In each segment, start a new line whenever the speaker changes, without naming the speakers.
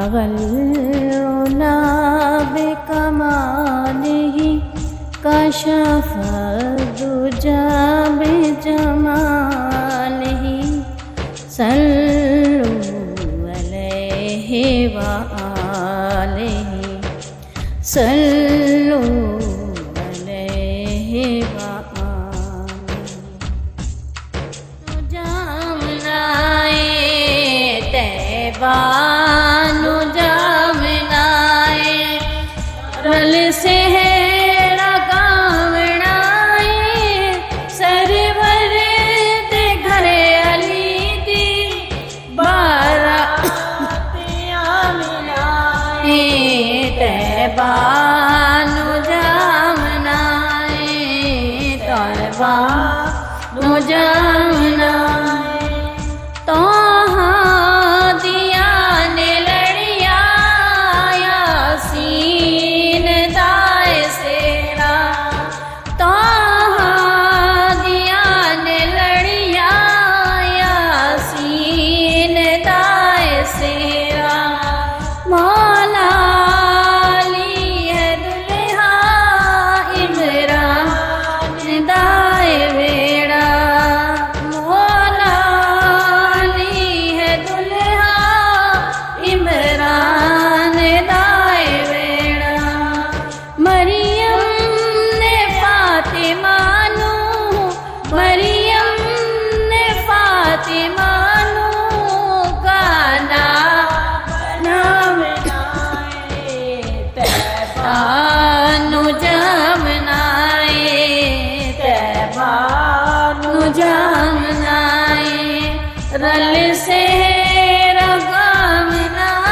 अगलना बेकमालिही कशफ दुजा बिजमालिही सल्लु अलैहि व आलिही सल्लु अलैहि व आलिही। जामनाए तैबा नु जामनाए रल से तैबानु जामनाए तैबानु जामनाए तोहा दिया ने लड़िया यासीन दाए सेरा तोहा दिया ने लड़िया यासीन दाए सेरा मौला रल से रगामनाए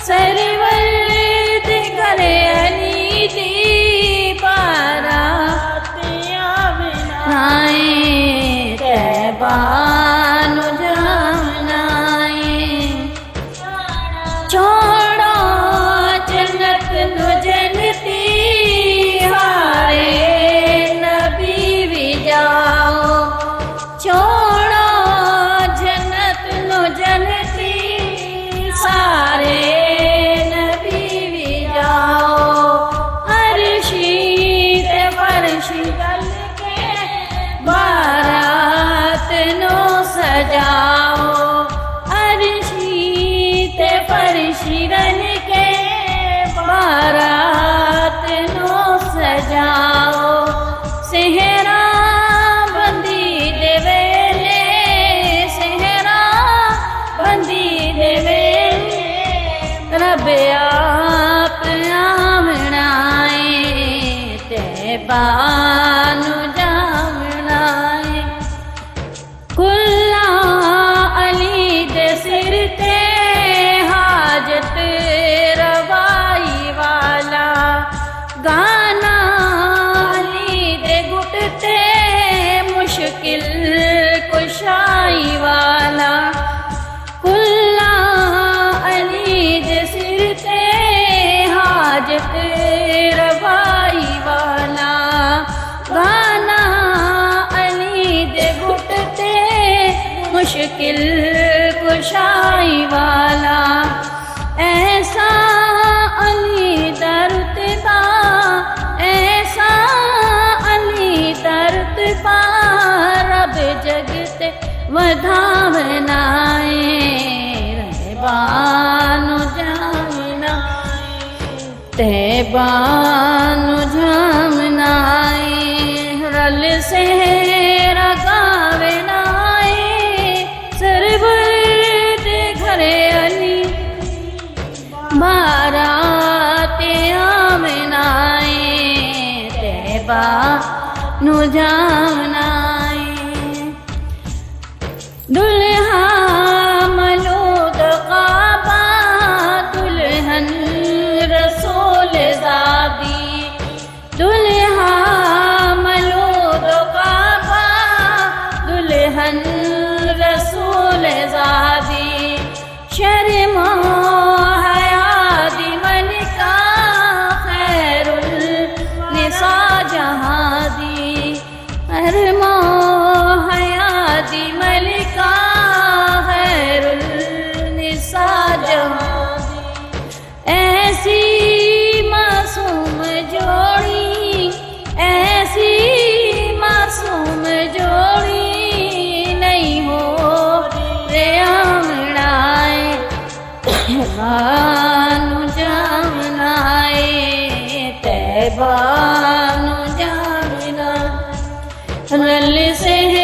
सरवरद करे अली दी बारातिया बनाए तैबानु जामनाए छोड़ो जन्नत नु जन्नती हारे नबी भी जाओ छोड़ो जनती सारे नबी भी जाओ अर्शी ते फर्शी गल के बारात नो सजाओ अर्शी ते फर्शी गल के बारात नो सजाओ सेहरा बंदी देवे रब आप आमनाए तैबानु जामनाए कुल्ला अली दे सिर ते हाजत रवाई वाला गाना अली दे गुट ते मुश्किल कुशाई वाला कुल्ला हाजत रवाई वाला गाना अली दे गुट ते मुश्किल कुशाई वाला ऐसा अली दर्द ऐसा अली दर्द रब जगत वधावनाए रहबानु तैबानु जामनाए रल से रगावनाए सरवरद घरे अली बाराते आमनाए तैबानु जामनाए दुल्हा मलूद काबा दुल्हन रसूल ज़ादी दुल्हा मलूद काबा दुल्हन रसूल ज़ादी शर्मा हयादी मलिका खैरुल निसा जहादी अरमा हयादी मलिका रल से है